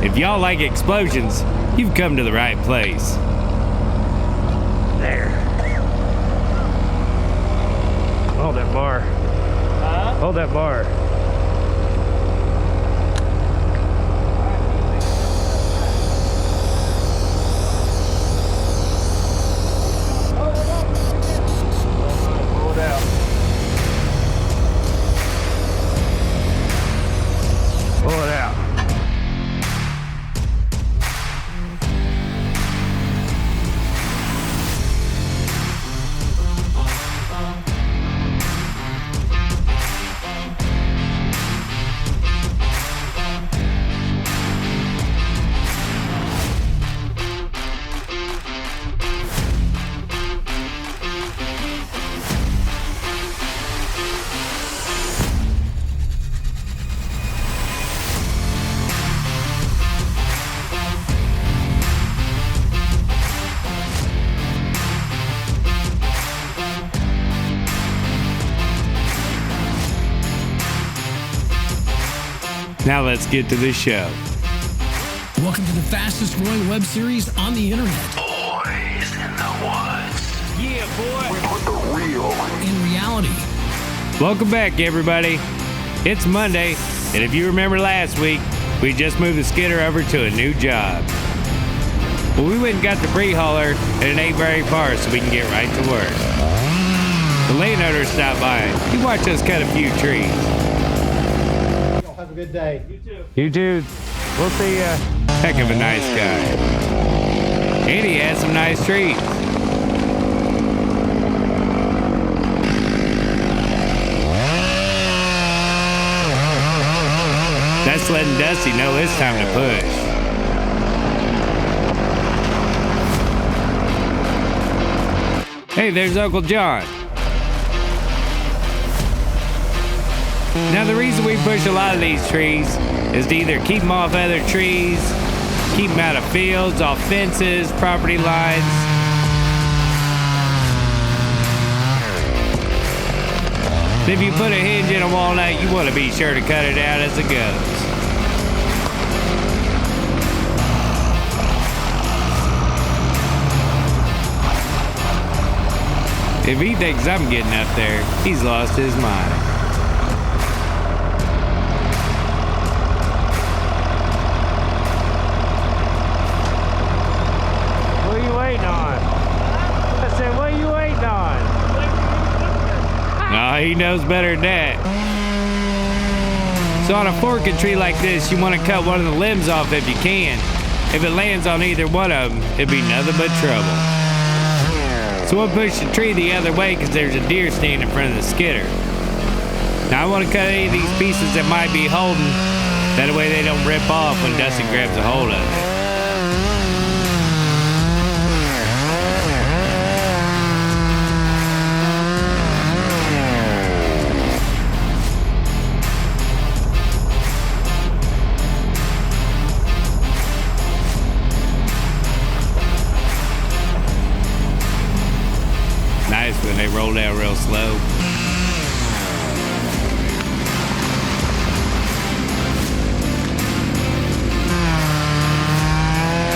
If y'all like explosions, you've come to the right place. There. Hold that bar. Hold that bar. Pull it out. Pull it out. Now let's get to the show. Welcome to the fastest growing web series on the internet. Boys in the woods. Yeah, boy. We put the real In reality. Welcome back, everybody. It's Monday, and if you remember last week, we just moved the skidder over to a new job. Well, we went and got the pre-hauler, and it ain't very far, so we can get right to work. The landowner stopped by. He watched us cut a few trees. Have a good day. You too. We'll see ya. Heck of a nice guy. And he had some nice trees. That's letting Dusty know it's time to push. Hey, there's Uncle John. Now the reason we push a lot of these trees is to either keep them off other trees, keep them out of fields, off fences, property lines. If you put a hinge in a walnut, you want to be sure to cut it out as it goes. If he thinks I'm getting up there, he's lost his mind. What are you waiting on? I said, what are you waiting on? No, he knows better than that. So on a forked tree like this, you want to cut one of the limbs off if you can. If it lands on either one of them, it'd be nothing but trouble. So we'll push the tree the other way because there's a deer standing in front of the skidder. Now I want to cut any of these pieces that might be holding. That way they don't rip off when Dusty grabs a hold of it. Nice when they roll down real slow.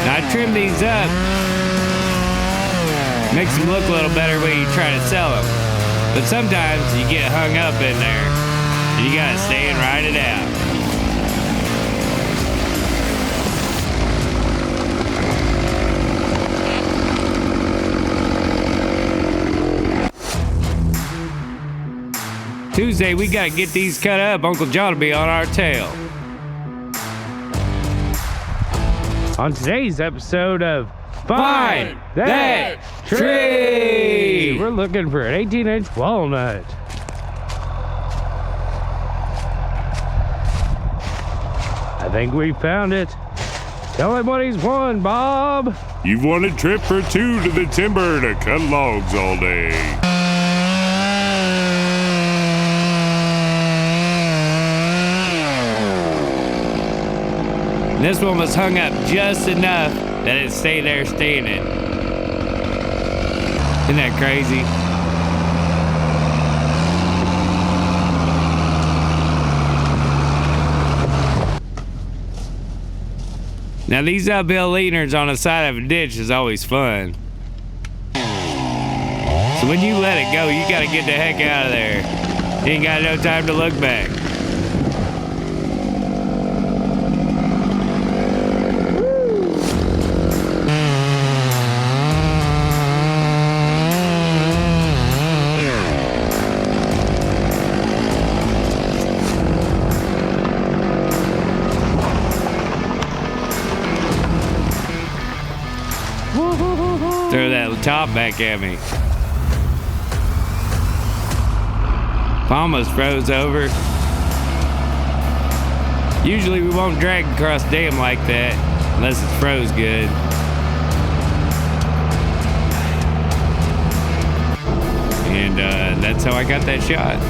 Now I trim these up. Makes them look a little better when you try to sell them. But sometimes you get hung up in there and you gotta stay and ride it out. Tuesday, we gotta get these cut up. Uncle John will be on our tail. On today's episode of Find That Tree, we're looking for an 18-inch walnut. I think we found it. Tell him what he's won, Bob. You've won a trip for two to the timber to cut logs all day. This one was hung up just enough that it stayed there standing. Isn't that crazy? Now these uphill leaners on the side of a ditch is always fun. So when you let it go, you gotta get the heck out of there. You ain't got no time to look back. Throw that top back at me. Almost froze over. Usually we won't drag across dam like that unless it's froze good. And that's how I got that shot.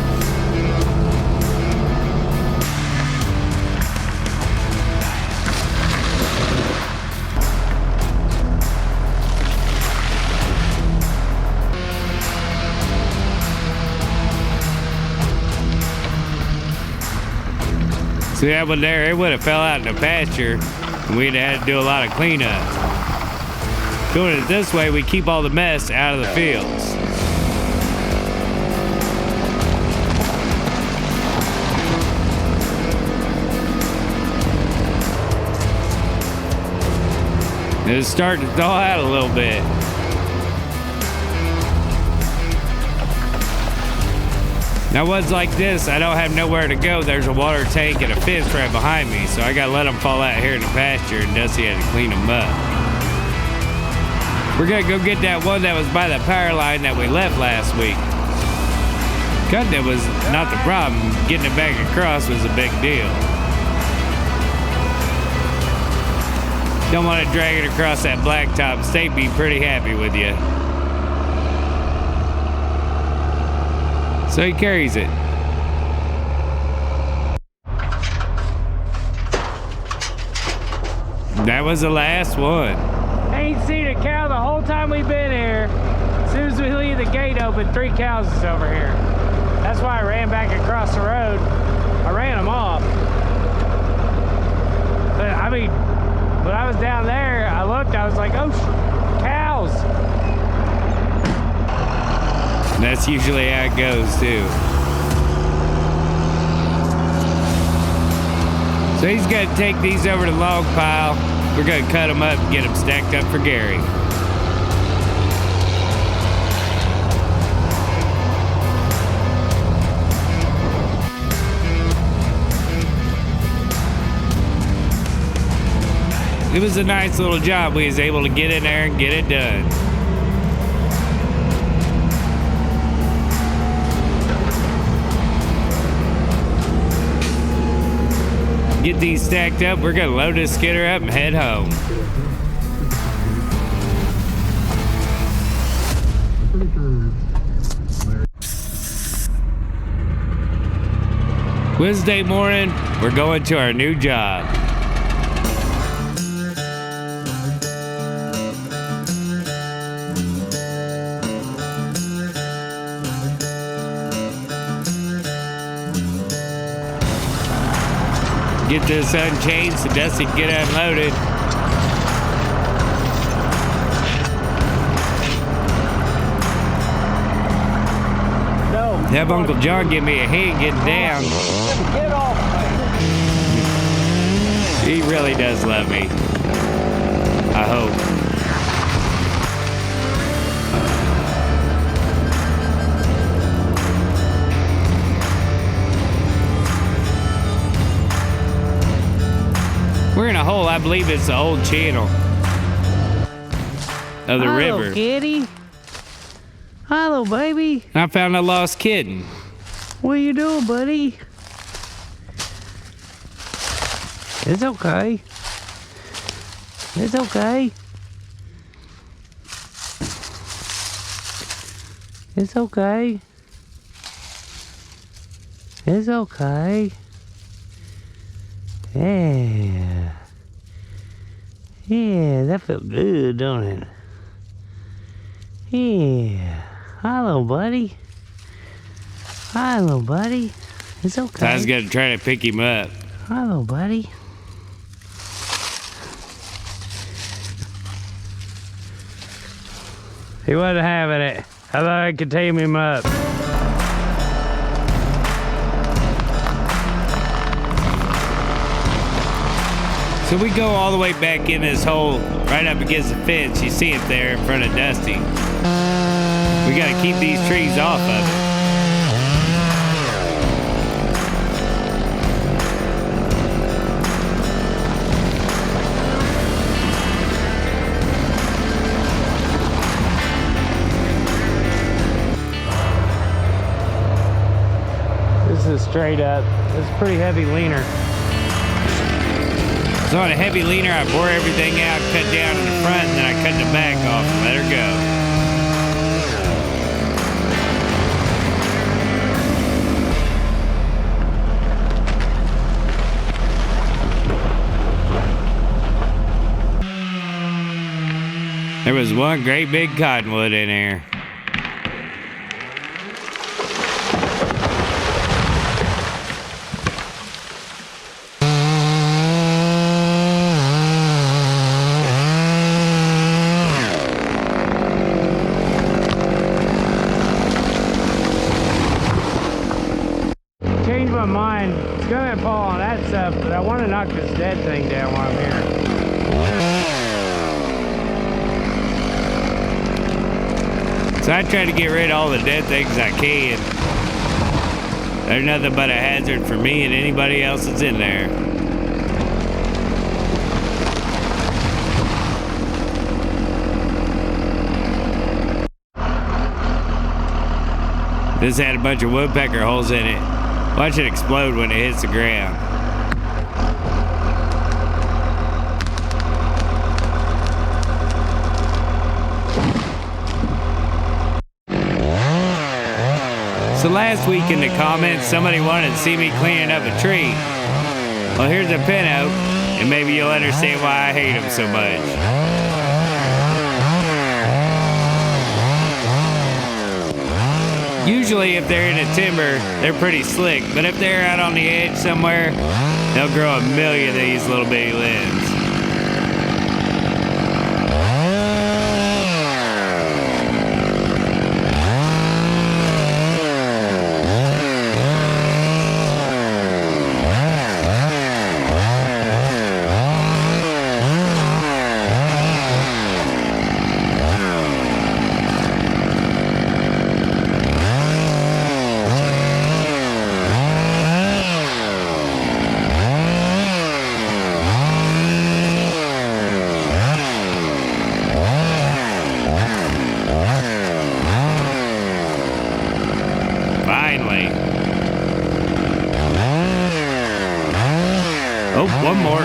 See that one there, it would have fell out in the pasture and we'd have had to do a lot of cleanup. Doing it this way, we keep all the mess out of the fields. It's starting to thaw out a little bit. Now ones like this, I don't have nowhere to go. There's a water tank and a fence right behind me, so I gotta let them fall out here in the pasture, and Dusty had to clean them up. We're gonna go get that one that was by the power line that we left last week. Cutting it was not the problem. Getting it back across was a big deal. Don't want to drag it across that blacktop. State be pretty happy with you. So he carries it. That was the last one. Ain't seen a cow the whole time we've been here. As soon as we leave the gate open, 3 cows is over here. That's why I ran back across the road. I ran them off. But I mean, when I was down there, I looked, I was like, oh, cows. And that's usually how it goes too. So he's gonna take these over to the log pile. We're gonna cut them up and get them stacked up for Gary. It was a nice little job. We was able to get in there and get it done. Get these stacked up. We're gonna load this skidder up and head home. Wednesday morning, we're going to our new job. Get this unchained so Dusty can get unloaded. No. Have Uncle John give me a hand getting down. Get off. He really does love me. I hope. We're in a hole. I believe it's the old channel of the river. Hello, kitty. Hello, baby. I found a lost kitten. What you doing, buddy? It's okay. It's okay. It's okay. It's okay. Yeah. Yeah, that felt good, don't it? Yeah. Hello, buddy. Hello, buddy. It's okay. So I was gonna try to pick him up. Hello, buddy. He wasn't having it. I thought I could tame him up. So we go all the way back in this hole, right up against the fence. You see it there in front of Dusty. We gotta keep these trees off of it. This is straight up. It's a pretty heavy leaner. So on a heavy leaner, I bore everything out, cut down in the front, and then I cut the back off and let her go. There was one great big cottonwood in there. Changed my mind. It's gonna fall on that stuff, but I want to knock this dead thing down while I'm here. So I try to get rid of all the dead things I can. There's nothing but a hazard for me and anybody else that's in there. This had a bunch of woodpecker holes in it. Watch it explode when it hits the ground. So last week in the comments, somebody wanted to see me cleaning up a tree. Well, here's a pin oak, and maybe you'll understand why I hate them so much. Usually if they're in a timber, they're pretty slick, but if they're out on the edge somewhere, they'll grow a million of these little bitty limbs. Finally. Oh, one more.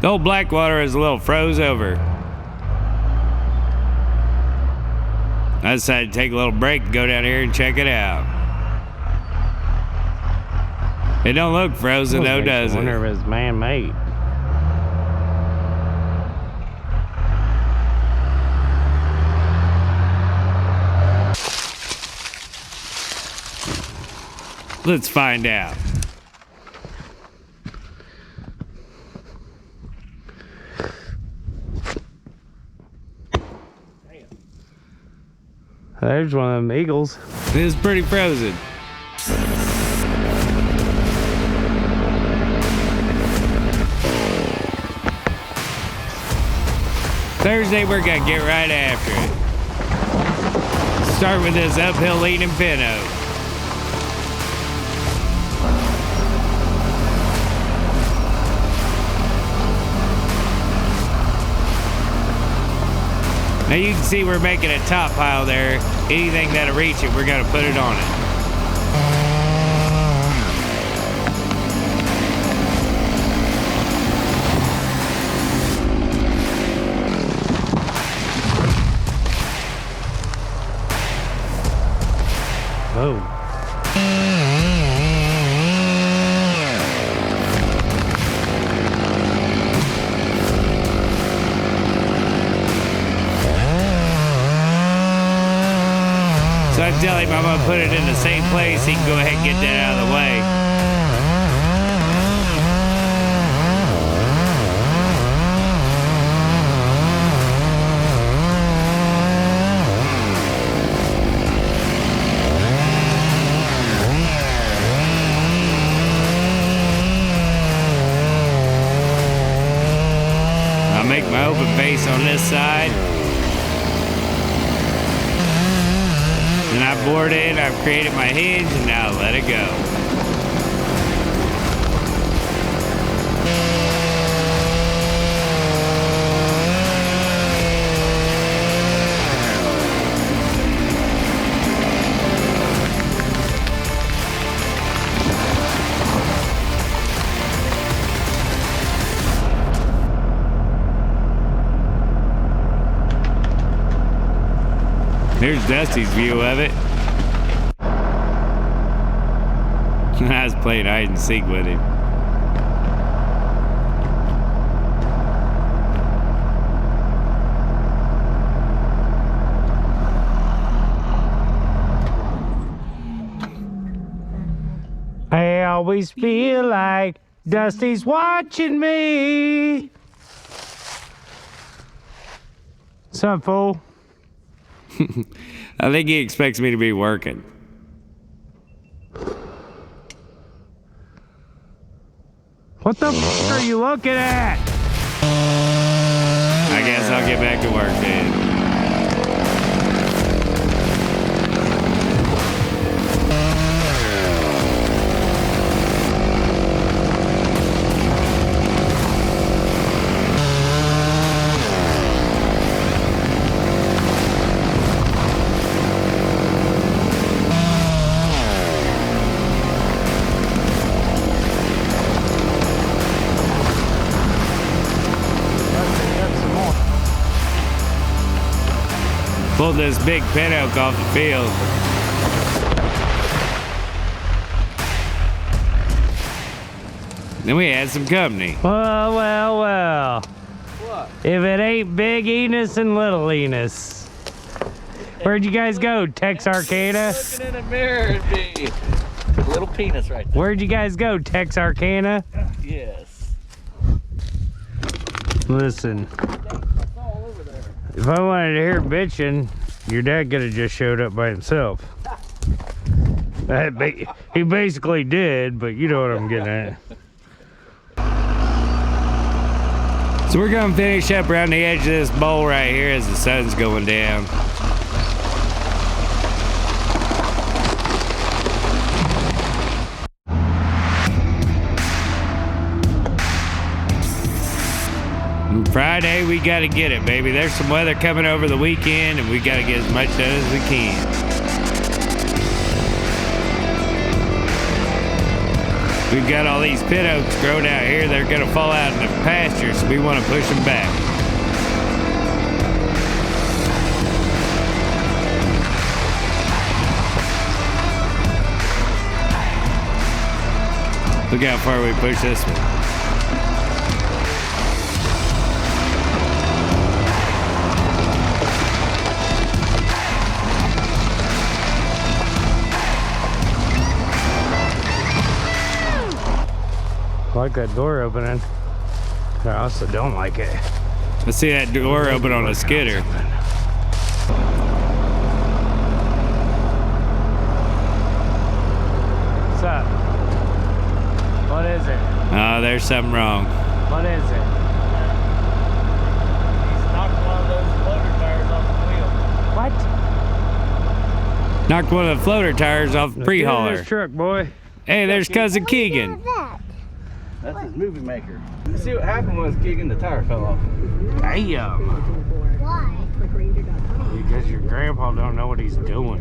The old Blackwater is a little froze over. I decided to take a little break and go down here and check it out. It don't look frozen though, does it? I wonder if it's man-made. Let's find out. There's one of them eagles. It is pretty frozen. Thursday, we're gonna get right after it. Start with this uphill leading pin oak. Now you can see we're making a top pile there. Anything that'll reach it, we're gonna put it on it. Oh. I tell him I'm gonna put it in the same place, he can go ahead and get that out of the way. I'll make my open face on this side. And I bored it, I've created my hinge, and now let it go. Here's Dusty's view of it. I was playing hide and seek with him. I always feel like Dusty's watching me. What's up, fool? I think he expects me to be working. What the f are you looking at? I guess I'll get back to work then. Pulled this big pin oak off the field. Then we had some company. Well. What? If it ain't Big Enos and Little Enos. Where'd you guys go? Texarkana? Looking in a mirror at me. Little penis right there. Where'd you guys go? Texarkana? Yes. Listen. If I wanted to hear bitching, your dad could have just showed up by himself. He basically did, but you know what I'm getting at. So we're gonna finish up around the edge of this bowl right here as the sun's going down. Friday, we gotta get it, baby. There's some weather coming over the weekend, and we gotta get as much done as we can. We've got all these pit oaks growing out here. They're gonna fall out in the pasture, so we wanna push them back. Look how far we push this one. I like that door opening. I also don't like it. Let's see that door open on a skidder. What's up? What is it? Oh, there's something wrong. What is it? He's knocked one of those floater tires off the wheel. What? Knocked one of the floater tires off the Get in pre-hauler. this truck, boy. Hey, there's Cousin Keegan. That's his movie maker. Let's see what happened was Keegan, the tire fell off. Damn. Why? Because your grandpa don't know what he's doing.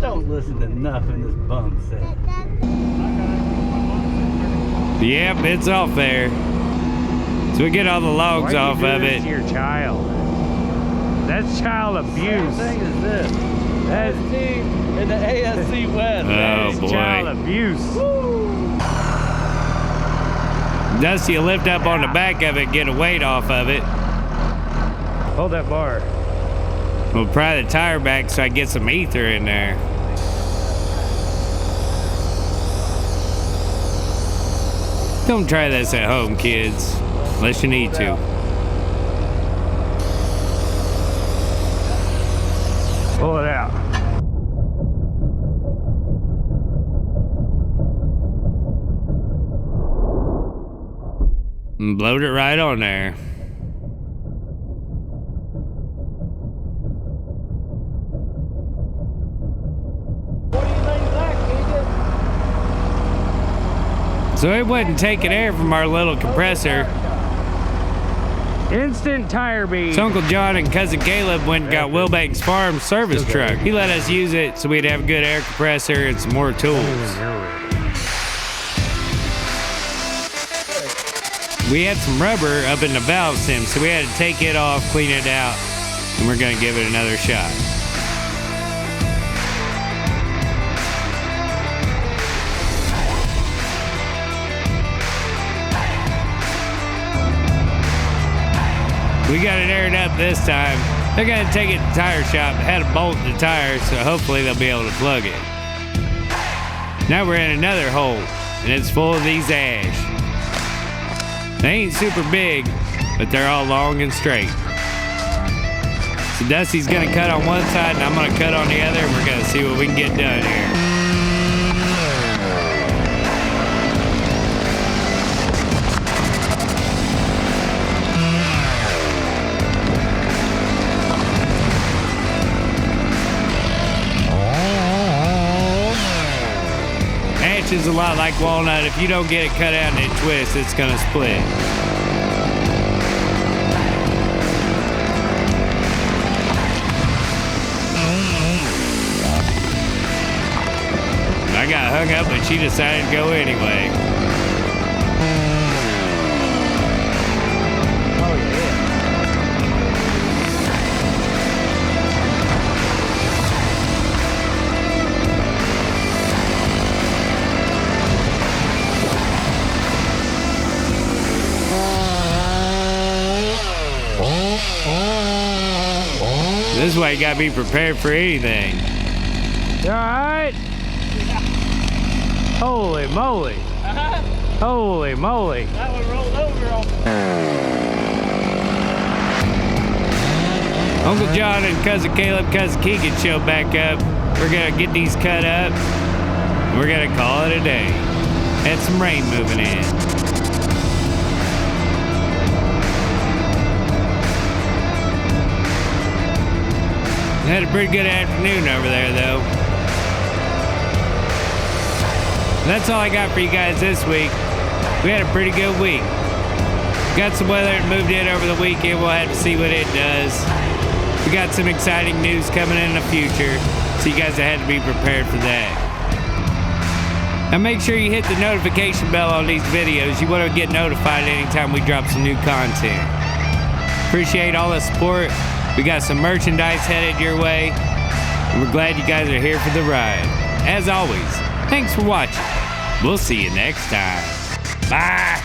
Don't listen to nothing this bum said. Yep, it's off there. So we get all the logs Why'd off you do of this it. to your child? That's child Same abuse. thing as this. That's, team in the ASC West. Oh, that's child boy. abuse. Dusty will lift up on the back of it, get a weight off of it. Hold that bar. We'll pry the tire back so I get some ether in there. Don't try this at home, kids, unless you need to. Pull it out. And load it right on there. So it wasn't taking air from our little compressor. Instant tire bead. So Uncle John and Cousin Caleb went and got Wilbanks Farm's service truck. He let us use it so we'd have a good air compressor and some more tools. We had some rubber up in the valve stem, so we had to take it off, clean it out, and we're gonna give it another shot. We got it aired up this time. They're gonna take it to the tire shop. It had a bolt in the tire, so hopefully they'll be able to plug it. Now we're in another hole, and it's full of these ash. They ain't super big, but they're all long and straight. So Dusty's gonna cut on one side, and I'm gonna cut on the other, and we're gonna see what we can get done here. Is a lot like walnut. If you don't get it cut out and it twists, it's gonna split. I got hung up, but she decided to go anyway. This way you gotta be prepared for anything. You alright? Holy moly. Holy moly. That one rolled over off. Uncle John and Cousin Caleb, Cousin Keegan showed back up. We're gonna get these cut up. We're gonna call it a day. Had some rain moving in. Had a pretty good afternoon over there, though. That's all I got for you guys this week. We had a pretty good week. Got some weather that moved in over the weekend. We'll have to see what it does. We got some exciting news coming in the future, so you guys have had to be prepared for that. Now make sure you hit the notification bell on these videos. You want to get notified anytime we drop some new content. Appreciate all the support. We got some merchandise headed your way, and we're glad you guys are here for the ride. As always, thanks for watching. We'll see you next time. Bye.